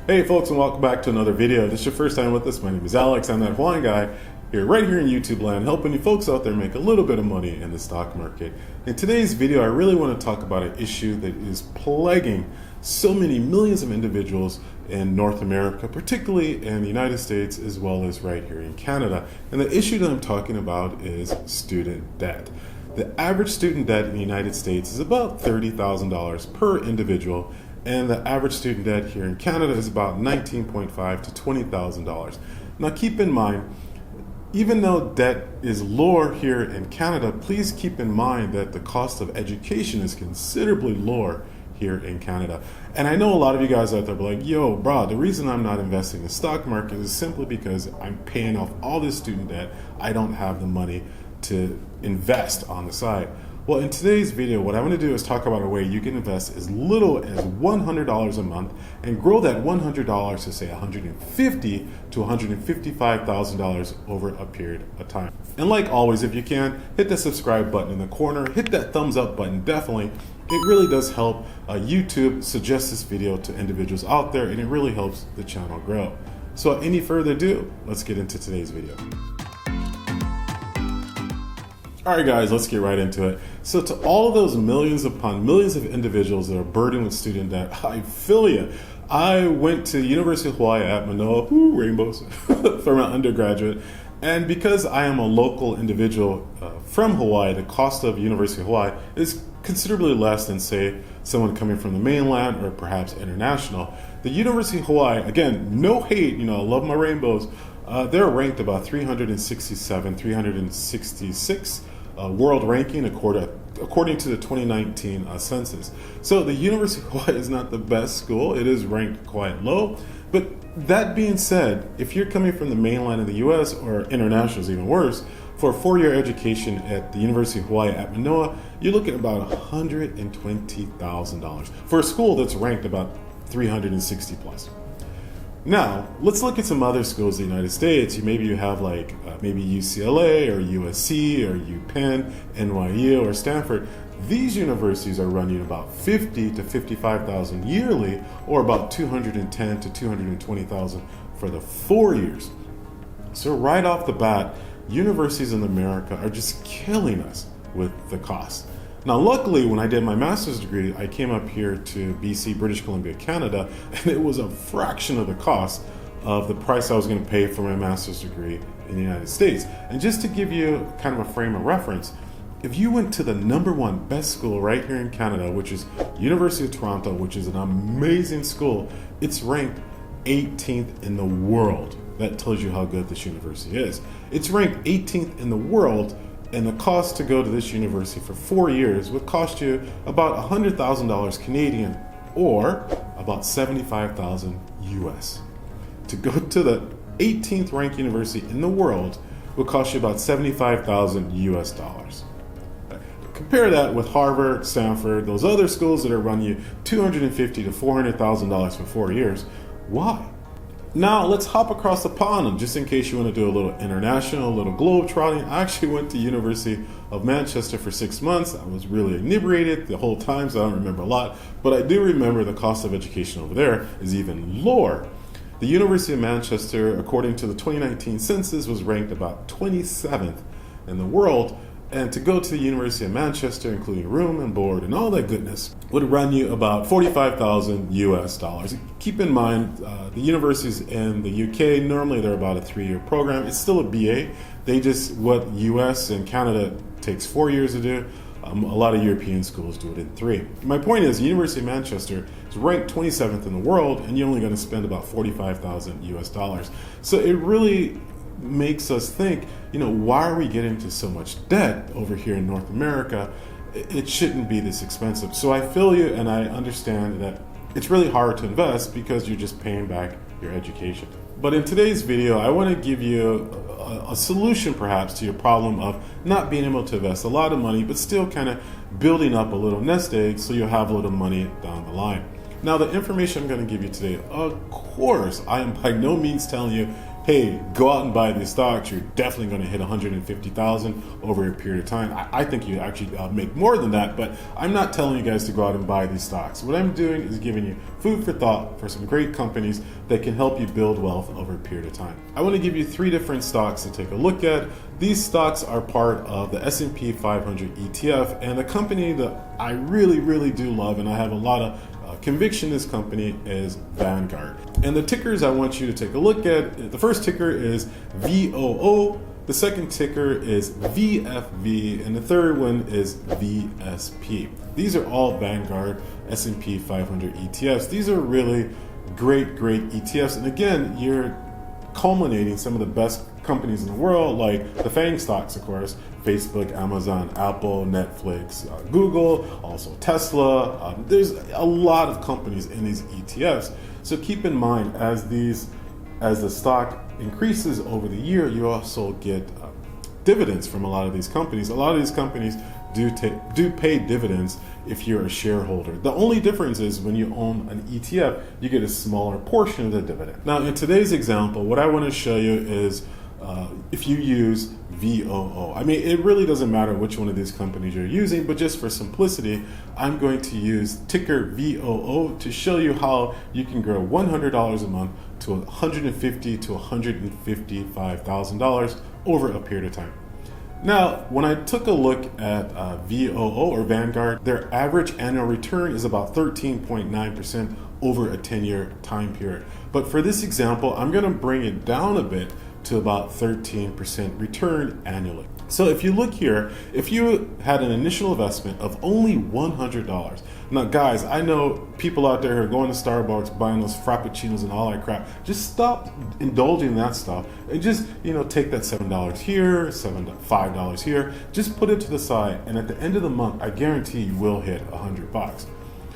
Hey folks, and welcome back to another video. If this is your first time with us, my name is Alex. I'm that Hawaiian guy right here in YouTube land, helping you folks out there make a little bit of money in the stock market. In today's video, I really want to talk about an issue that is plaguing so many millions of individuals in North America, particularly in the United States, as well as right here in Canada. And the issue that I'm talking about is student debt. The average student debt in the United States is about $30,000 per individual, and the average student debt here in Canada is about $19.5 to $20,000. Now keep in mind, even though debt is lower here in Canada, please keep in mind that the cost of education is considerably lower here in Canada. And I know a lot of you guys out there be like, yo, bro, the reason I'm not investing in the stock market is simply because I'm paying off all this student debt. I don't have the money to invest on the side. Well, in today's video, what I want to do is talk about a way you can invest as little as $100 a month and grow that $100 to say $150,000 to $155,000 over a period of time. And like always, if you can, hit the subscribe button in the corner, hit that thumbs up button, definitely. It really does help YouTube suggest this video to individuals out there, and it really helps the channel grow. So without any further ado, let's get into today's video. Alright guys, let's get right into it. So to all of those millions upon millions of individuals that are burdened with student debt, I feel you. I went to University of Hawaii at Manoa, rainbows, for my undergraduate. And because I am a local individual from Hawaii, the cost of University of Hawaii is considerably less than, say, someone coming from the mainland or perhaps international. The University of Hawaii, again, no hate, I love my rainbows. They're ranked about 367, 366 world ranking according to the 2019 census. So the University of Hawaii is not the best school. It is ranked quite low. But that being said, if you're coming from the mainland of the US, or international is even worse, for a 4-year education at the University of Hawaii at Manoa, you're looking at about $120,000 for a school that's ranked about 360 plus. Now, let's look at some other schools in the United States. Maybe you have like maybe UCLA or USC or UPenn, NYU or Stanford. These universities are running about $50,000 to $55,000 yearly, or about $210,000 to $220,000 for the 4 years. So right off the bat, universities in America are just killing us with the cost. Now, luckily, when I did my master's degree, I came up here to BC, British Columbia, Canada, and it was a fraction of the cost of the price I was going to pay for my master's degree in the United States. And just to give you kind of a frame of reference, if you went to the #1 best school right here in Canada, which is University of Toronto, which is an amazing school, it's ranked 18th in the world. That tells you how good this university is. It's ranked 18th in the world, and the cost to go to this university for 4 years would cost you about $100,000 Canadian, or about $75,000 US. To go to the 18th ranked university in the world would cost you about $75,000 US dollars. Compare that with Harvard, Stanford, those other schools that are running you $250,000 to $400,000 for 4 years. Why? Now let's hop across the pond, and just in case you want to do a little international, a little globe trotting, I actually went to University of Manchester for 6 months. I was really inebriated the whole time, so I don't remember a lot, but I do remember the cost of education over there is even lower. The University of Manchester, according to the 2019 census, was ranked about 27th in the world. And to go to the University of Manchester, including room and board and all that goodness, would run you about $45,000 US dollars. Keep in mind, the universities in the UK, normally they're about a 3-year program. It's still a BA. What US and Canada takes 4 years to do, a lot of European schools do it in 3. My point is, the University of Manchester is ranked 27th in the world, and you're only going to spend about $45,000 US dollars. So it really makes us think, why are we getting into so much debt over here in North America? It shouldn't be this expensive. So I feel you, and I understand that it's really hard to invest because you're just paying back your education. But in today's video, I want to give you a solution perhaps to your problem of not being able to invest a lot of money, but still kind of building up a little nest egg so you'll have a little money down the line. Now, the information I'm going to give you today, of course, I am by no means telling you hey, go out and buy these stocks, you're definitely going to hit 150,000 over a period of time. I think you actually make more than that, but I'm not telling you guys to go out and buy these stocks. What I'm doing is giving you food for thought for some great companies that can help you build wealth over a period of time. I want to give you 3 different stocks to take a look at. These stocks are part of the S&P 500 ETF, and the company that I really do love, and I have a lot of conviction in this company, is Vanguard. And the tickers I want you to take a look at, the first ticker is VOO, the second ticker is VFV, and the third one is VSP. These are all Vanguard S&P 500 ETFs. These are really great ETFs, and again, you're culminating some of the best companies in the world, like the FANG stocks, of course, Facebook, Amazon, Apple, Netflix, Google, also Tesla. There's a lot of companies in these ETFs. So keep in mind, as the stock increases over the year, you also get dividends from a lot of these companies. A lot of these companies do pay dividends if you're a shareholder. The only difference is when you own an ETF, you get a smaller portion of the dividend. Now, in today's example, what I want to show you is if you use VOO. I mean, it really doesn't matter which one of these companies you're using, but just for simplicity, I'm going to use ticker VOO to show you how you can grow $100 a month to $150,000 to $155,000 over a period of time. Now, when I took a look at VOO or Vanguard, their average annual return is about 13.9% over a 10-year time period. But for this example, I'm going to bring it down a bit to about 13% return annually. So if you look here, if you had an initial investment of only $100, now guys, I know people out there who are going to Starbucks, buying those Frappuccinos and all that crap. Just stop indulging in that stuff and just, take that $7 here, $5 here, just put it to the side, and at the end of the month, I guarantee you will hit $100.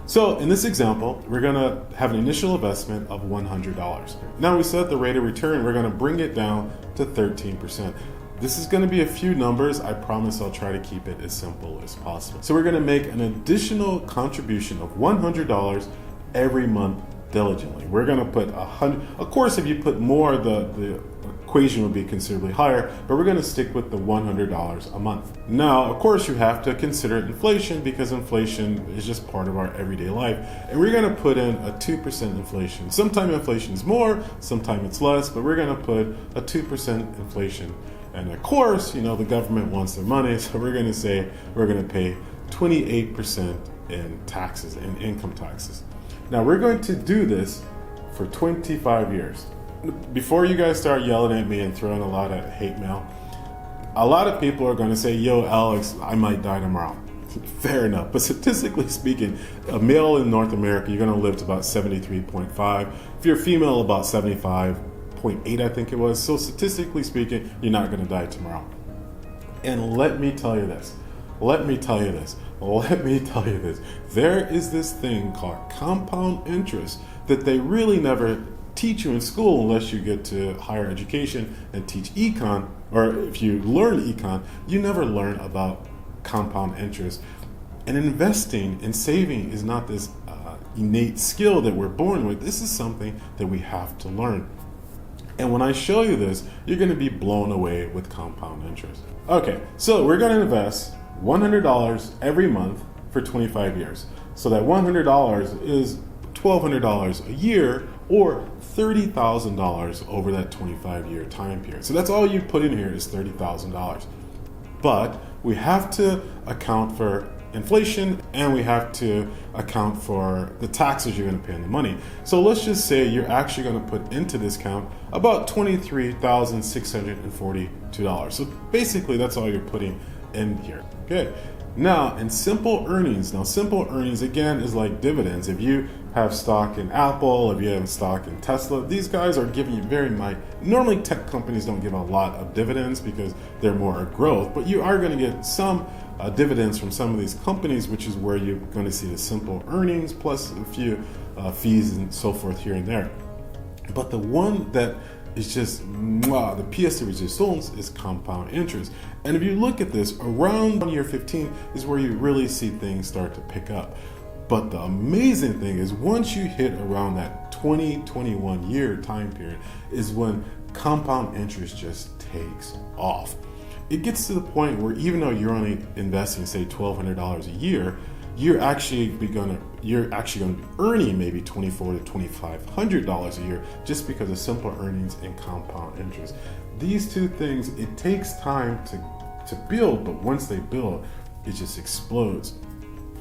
So in this example, we're gonna have an initial investment of $100. Now we set the rate of return, we're gonna bring it down to 13%. This is gonna be a few numbers. I promise I'll try to keep it as simple as possible. So we're gonna make an additional contribution of $100 every month diligently. We're gonna put 100, of course if you put more, the equation would be considerably higher, but we're going to stick with the $100 a month. Now, of course, you have to consider inflation because inflation is just part of our everyday life, and we're going to put in a 2% inflation. Sometimes inflation is more, sometimes it's less, but we're going to put a 2% inflation. And of course, the government wants their money, so we're going to say we're going to pay 28% in taxes, in income taxes. Now, we're going to do this for 25 years. Before you guys start yelling at me and throwing a lot of hate mail, a lot of people are going to say, yo, Alex, I might die tomorrow. Fair enough. But statistically speaking, a male in North America, you're going to live to about 73.5. If you're female, about 75.8, I think it was. So statistically speaking, you're not going to die tomorrow. And let me tell you this. There is this thing called compound interest that they really never teach you in school unless you get to higher education and teach econ, or if you learn econ, you never learn about compound interest. And investing and saving is not this innate skill that we're born with. This is something that we have to learn. And when I show you this, you're going to be blown away with compound interest. Okay, so we're going to invest $100 every month for 25 years. So that $100 is $1,200 a year, or $30,000 over that 25-year time period. So that's all you put in here is $30,000. But we have to account for inflation, and we have to account for the taxes you're going to pay on the money. So let's just say you're actually going to put into this account about $23,642. So basically that's all you're putting in here. Okay. Now, in simple earnings, again is like dividends. If you have stock in Apple, if you have stock in Tesla, these guys are giving you normally tech companies don't give a lot of dividends because they're more a growth, but you are going to get some dividends from some of these companies, which is where you're going to see the simple earnings plus a few fees and so forth here and there. But the one that is just the pièce de résistance is compound interest. And if you look at this, around year 15 is where you really see things start to pick up. But the amazing thing is once you hit around that 2021 year time period is when compound interest just takes off. It gets to the point where even though you're only investing, say, $1,200 a year, you're actually going to be earning maybe $2,400 to $2,500 a year just because of simple earnings and compound interest. These two things, it takes time to build, but once they build, it just explodes.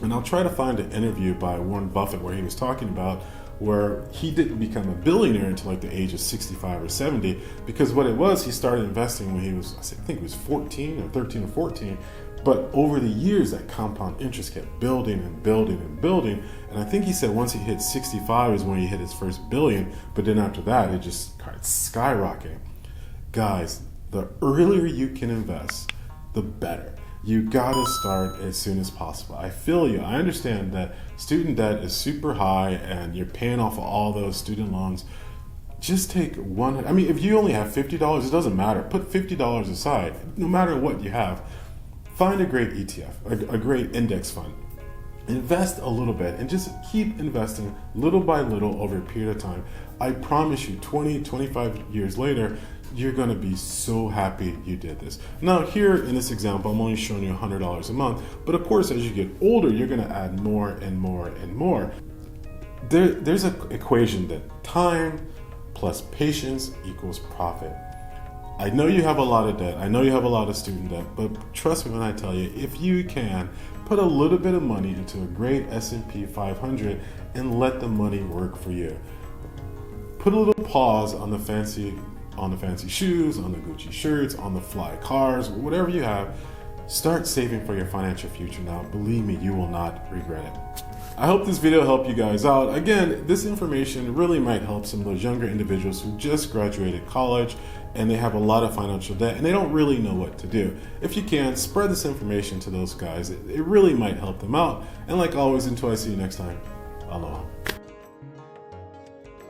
And I'll try to find an interview by Warren Buffett where he was talking about where he didn't become a billionaire until like the age of 65 or 70, because what it was, he started investing when he was, I think it was 14 or 13 or 14, but over the years that compound interest kept building and building and building, and I think he said once he hit 65 is when he hit his first billion, but then after that it just started skyrocketing. Guys, the earlier you can invest, the better. You gotta start as soon as possible. I feel you. I understand that student debt is super high and you're paying off all those student loans. Just take one. I mean, if you only have $50, it doesn't matter. Put $50 aside, no matter what you have. Find a great ETF, a great index fund. Invest a little bit and just keep investing little by little over a period of time. I promise you, 20, 25 years later, you're going to be so happy you did this. Now, here in this example, I'm only showing you $100 a month, but of course, as you get older, you're going to add more and more and more. There's an equation that time plus patience equals profit. I know you have a lot of debt. I know you have a lot of student debt, but trust me when I tell you, if you can, put a little bit of money into a great S&P 500 and let the money work for you. Put a little pause on the fancy shoes, on the Gucci shirts, on the fly cars, whatever you have. Start saving for your financial future now. Believe me, you will not regret it. I hope this video helped you guys out. Again, this information really might help some of those younger individuals who just graduated college and they have a lot of financial debt and they don't really know what to do. If you can, spread this information to those guys. It really might help them out. And like always, until I see you next time, aloha.